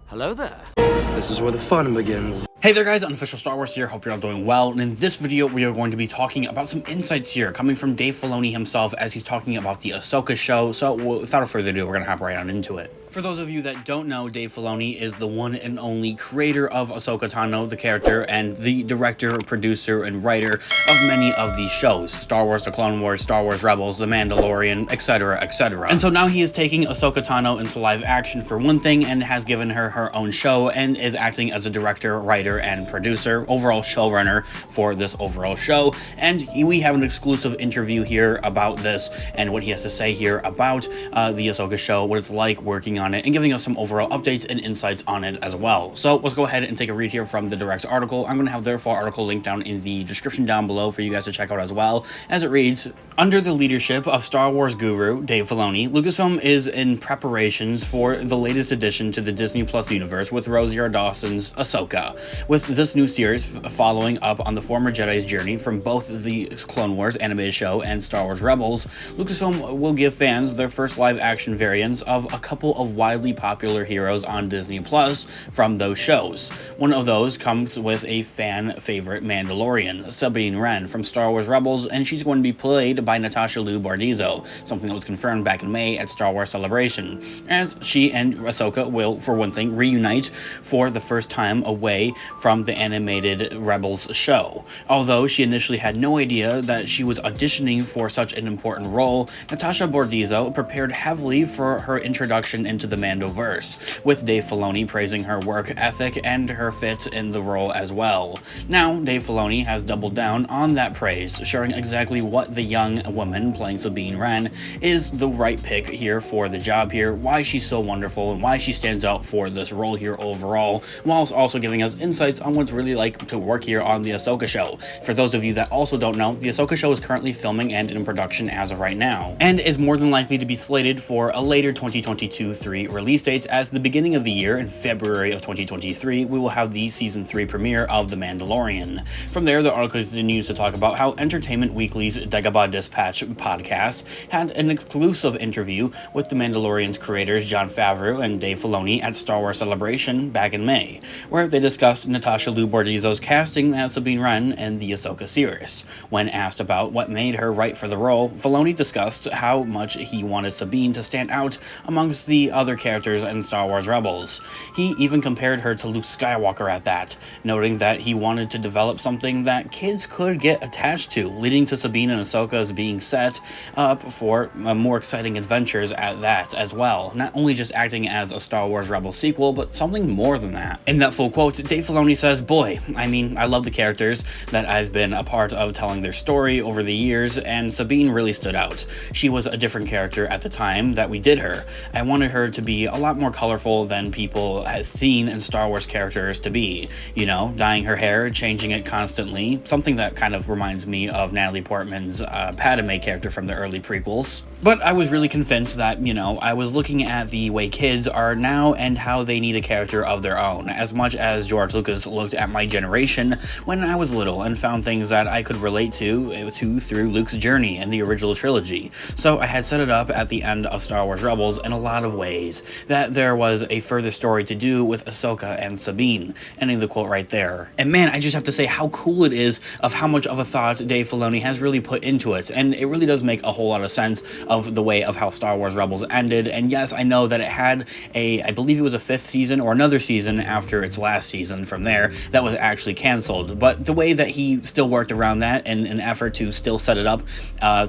Hello there. This is where the fun begins. Hey there guys, Unofficial Star Wars here, hope you're all doing well, and in this video we are going to be talking about some insights here coming from Dave Filoni himself as he's talking about the Ahsoka show, so without further ado, we're going to hop right on into it. For those of you that don't know, Dave Filoni is the one and only creator of Ahsoka Tano, the character, and the director, producer, and writer of many of these shows. Star Wars The Clone Wars, Star Wars Rebels, The Mandalorian, etc, etc. And so now he is taking Ahsoka Tano into live action for one thing and has given her her own show and is acting as a director, writer, and producer, overall showrunner for this overall show. And we have an exclusive interview here about this and what he has to say here about the Ahsoka show, what it's like working on it, and giving us some overall updates and insights on it as well. So let's go ahead and take a read here from the Direct's article. I'm going to have their full article linked down in the description down below for you guys to check out as well. As it reads, under the leadership of Star Wars guru Dave Filoni, Lucasfilm is in preparations for the latest addition to the Disney Plus universe with Rosario Dawson's Ahsoka. With this new series following up on the former Jedi's journey from both the Clone Wars animated show and Star Wars Rebels, Lucasfilm will give fans their first live-action variants of a couple of widely popular heroes on Disney Plus from those shows. One of those comes with a fan favorite Mandalorian, SABINE WREN from Star Wars Rebels, and she's going to be played by Natasha Liu Bordizzo, something that was confirmed back in May at Star Wars Celebration, as she and Ahsoka will, for one thing, reunite for the first time away from the animated Rebels show. Although she initially had no idea that she was auditioning for such an important role, Natasha Bordizzo prepared heavily for her introduction into the Mandoverse, with Dave Filoni praising her work ethic and her fit in the role as well. Now, Dave Filoni has doubled down on that praise, showing exactly what the young woman playing Sabine Wren is the right pick here for the job here, why she's so wonderful, and why she stands out for this role here overall, whilst also giving us insights on what's really like to work here on the Ahsoka show. For those of you that also don't know, the Ahsoka show is currently filming and in production as of right now, and is more than likely to be slated for a later 2022-3 release date, as the beginning of the year, in February of 2023, we will have the Season 3 premiere of The Mandalorian. From there, the article continues to talk about how Entertainment Weekly's Dagobah Dispatch podcast had an exclusive interview with The Mandalorian's creators Jon Favreau and Dave Filoni at Star Wars Celebration back in May, where they discussed Natasha Liu Bordizzo's casting as Sabine Wren in the Ahsoka series. When asked about what made her right for the role, Filoni discussed how much he wanted Sabine to stand out amongst the other characters in Star Wars Rebels. He even compared her to Luke Skywalker at that, noting that he wanted to develop something that kids could get attached to, leading to Sabine and Ahsoka's being set up for more exciting adventures at that as well, not only just acting as a Star Wars Rebels sequel, but something more than that. In that full quote, Dave Filoni says, "Boy, I mean, I love the characters that I've been a part of telling their story over the years, and Sabine really stood out. She was a different character at the time that we did her. I wanted her to be a lot more colorful than people have seen in Star Wars characters to be. You know, dyeing her hair, changing it constantly, something that kind of reminds me of Natalie Portman's Padme character from the early prequels. But I was really convinced that, you know, I was looking at the way kids are now and how they need a character of their own, as much as George Lucas looked at my generation when I was little and found things that I could relate to through Luke's journey in the original trilogy. So I had set it up at the end of Star Wars Rebels in a lot of ways, that there was a further story to do with Ahsoka and Sabine," ending the quote right there. And man, I just have to say how cool it is of how much of a thought Dave Filoni has really put into it, and it really does make a whole lot of sense of the way of how Star Wars Rebels ended. And yes, I know that it had I believe it was a 5th season or another season after its last season from there that was actually canceled, but the way that he still worked around that in an effort to still set it up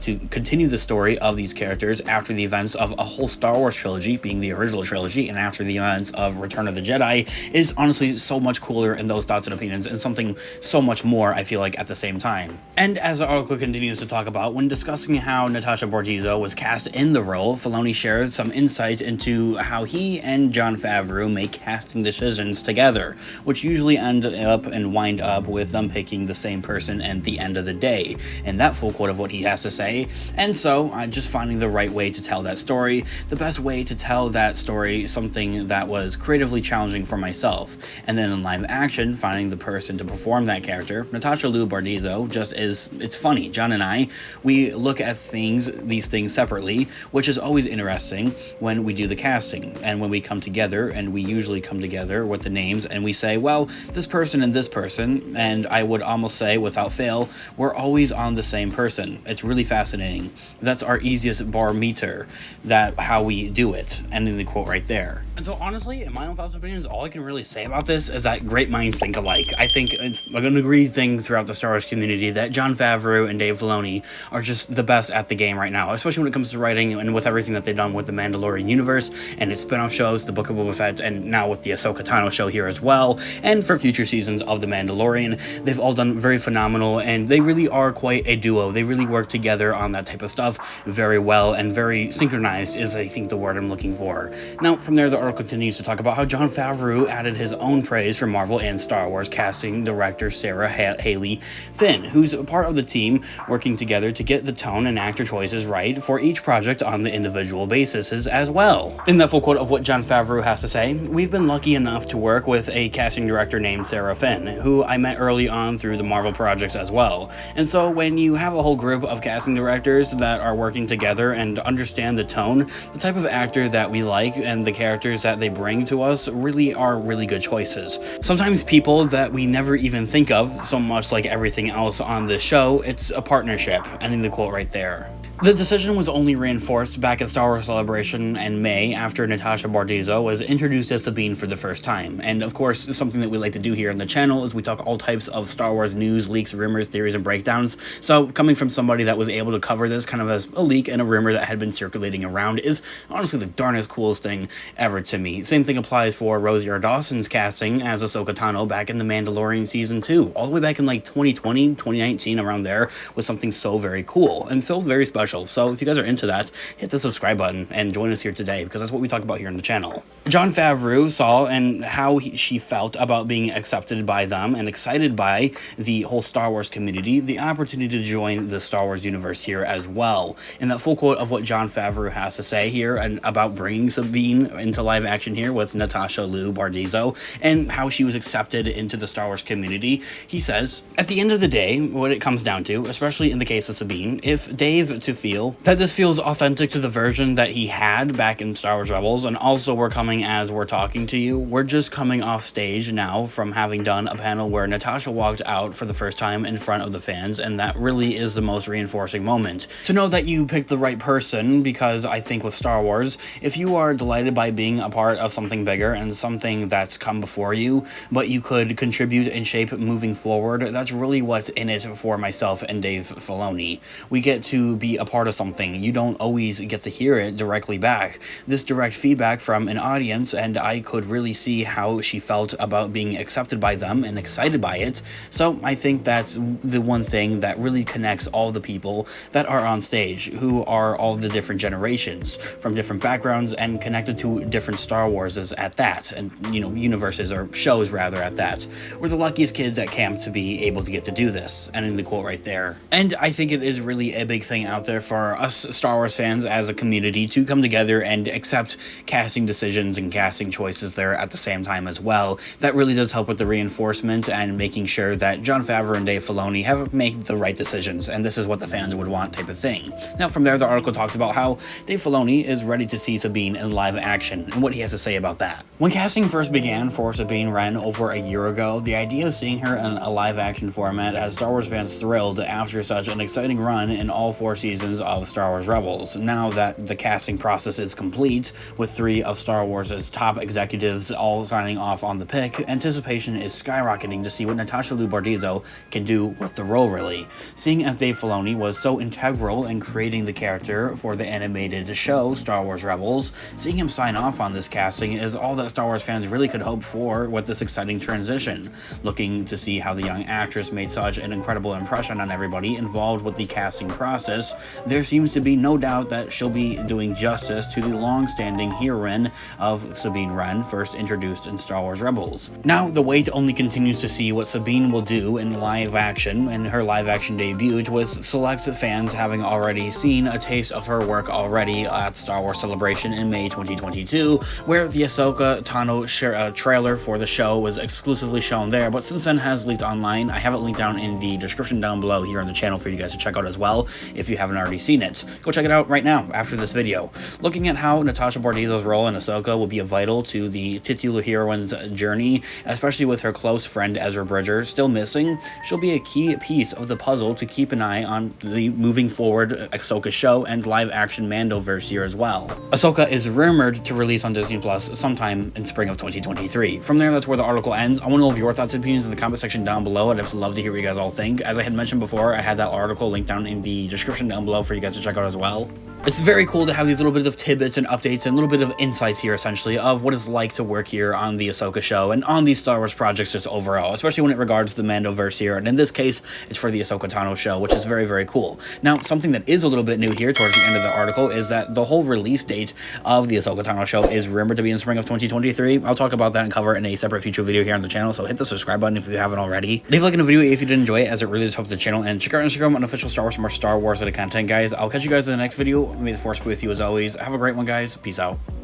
to continue the story of these characters after the events of a whole Star Wars trilogy, being the original trilogy, and after the events of Return of the Jedi, is honestly so much cooler in those thoughts and opinions, and something so much more, I feel like, at the same time. And as the article continues to talk about, when discussing how Natasha Bordizzo was cast in the role, Filoni shared some insight into how he and Jon Favreau make casting decisions together, which usually end up and wind up with them picking the same person at the end of the day, and that full quote of what he has to say. And so, just finding the right way to tell that story, the best way to tell that story, something that was creatively challenging for myself, and then in live action, finding the person to perform that character. Natasha Liu Bordizzo just is, it's funny. John and I, we look at these things separately, which is always interesting when we do the casting and when we come together, and we usually come together with the names and we say, well, this person and this person, and I would almost say without fail, we're always on the same person. It's really fascinating. That's our easiest barometer, that how we do it, ending the quote right there. And so honestly, in my own thoughts and opinions, all I can really say about this is that great minds think alike. I think it's an agreed thing throughout the Star Wars community that Jon Favreau and Dave Filoni are just the best at the game right now, especially when it comes to writing and with everything that they've done with the Mandalorian universe and its spin-off shows, the Book of Boba Fett, and now with the Ahsoka Tano show here as well, and for future seasons of the Mandalorian. They've all done very phenomenal, and they really are quite a duo. They really work together on that type of stuff very well, and very synchronized is, I think, the word I'm looking for. Now, from there, the article continues to talk about how Jon Favreau added his own praise for Marvel and Star Wars casting director Sarah Haley Finn, who's a part of the team working together to get the tone and actor choices right for each project on the individual basis as well. In that full quote of what Jon Favreau has to say, "We've been lucky enough to work with a casting director named Sarah Finn, who I met early on through the Marvel projects as well. And so when you have a whole group of casting directors that are working together and understand the tone, the type of actor that we like, and the characters that they bring to us really are really good choices. Sometimes people that we never even think of, so much like everything else on this show, it's a partnership," ending the quote right there. The decision was only reinforced back at Star Wars Celebration in May after Natasha Bordizzo was introduced as Sabine for the first time. And of course, something that we like to do here on the channel is we talk all types of Star Wars news, leaks, rumors, theories, and breakdowns. So coming from somebody that was able to cover this kind of as a leak and a rumor that had been circulating around is honestly the darnest coolest thing ever to me. Same thing applies for Rosario Dawson's casting as Ahsoka Tano back in The Mandalorian Season 2. All the way back in like 2020, 2019, around there, was something so very cool and felt very special. So if you guys are into that, hit the subscribe button and join us here today, because that's what we talk about here on the channel. Jon Favreau saw and how she felt about being accepted by them and excited by the whole Star Wars community, the opportunity to join the Star Wars universe here as well. In that full quote of what Jon Favreau has to say here and about bringing Sabine into live action here with Natasha Bordizzo and how she was accepted into the Star Wars community, he says, "At the end of the day, what it comes down to, especially in the case of Sabine, if Dave to feel that this feels authentic to the version that he had back in Star Wars Rebels, and also we're coming as we're talking to you, we're just coming off stage now from having done a panel where Natasha walked out for the first time in front of the fans, and that really is the most reinforcing moment. To know that you picked the right person, because I think with Star Wars, if you are delighted by being a part of something bigger and something that's come before you, but you could contribute and shape moving forward, that's really what's in it for myself and Dave Filoni. We get to be a part of something. You don't always get to hear it directly back. This direct feedback from an audience, and I could really see how she felt about being accepted by them and excited by it. So I think that's the one thing that really connects all the people that are on stage, who are all the different generations from different backgrounds and connected to different Star Warses at that, and universes or shows rather at that. We're the luckiest kids at camp to be able to get to do this," and in the quote right there. And I think it is really a big thing out there for us Star Wars fans as a community to come together and accept casting decisions and casting choices there at the same time as well. That really does help with the reinforcement and making sure that Jon Favreau and Dave Filoni have made the right decisions, and this is what the fans would want type of thing. Now from there, the article talks about how Dave Filoni is ready to see Sabine in live action and what he has to say about that. "When casting first began for SABINE WREN over a year ago, the idea of seeing her in a live action format has Star Wars fans thrilled after such an exciting run in all 4 seasons of Star Wars Rebels. Now that the casting process is complete, with 3 of Star Wars' top executives all signing off on the pick, anticipation is skyrocketing to see what Natasha Bordizzo can do with the role really. Seeing as Dave Filoni was so integral in creating the character for the animated show Star Wars Rebels, seeing him sign off on this casting is all that Star Wars fans really could hope for with this exciting transition. Looking to see how the young actress made such an incredible impression on everybody involved with the casting process, there seems to be no doubt that she'll be doing justice to the long-standing heroine of Sabine Wren, first introduced in Star Wars Rebels. Now, the wait only continues to see what Sabine will do in live action in her live action debut, with select fans having already seen a taste of her work already at Star Wars Celebration in May 2022, where the Ahsoka Tano trailer for the show was exclusively shown there, but since then has leaked online. I have it linked down in the description down below here on the channel for you guys to check out as well, if you haven't already already seen it. Go check it out right now after this video. Looking at how Natasha Bordizzo's role in Ahsoka will be vital to the titular heroine's journey, especially with her close friend Ezra Bridger still missing, she'll be a key piece of the puzzle to keep an eye on the moving forward Ahsoka show and live-action Mandoverse here as well. Ahsoka is rumored to release on Disney Plus sometime in spring of 2023. From there, that's where the article ends. I want to know of your thoughts and opinions in the comment section down below. I'd just love to hear what you guys all think. As I had mentioned before, I had that article linked down in the description down below for you guys to check out as well. It's very cool to have these little bits of tidbits and updates and a little bit of insights here, essentially, of what it's like to work here on the Ahsoka show and on these Star Wars projects just overall, especially when it regards the Mandoverse here. And in this case, it's for the Ahsoka Tano show, which is very, very cool. Now, something that is a little bit new here towards the end of the article is that the whole release date of the Ahsoka Tano show is rumored to be in spring of 2023. I'll talk about that and cover it in a separate future video here on the channel, so hit the subscribe button if you haven't already. Leave a like in the video if you did enjoy it, as it really does help the channel, and check out Instagram on official Star Wars for more Star Wars related content, guys. I'll catch you guys in the next video. May the Force be with you as always. Have a great one, guys. Peace out.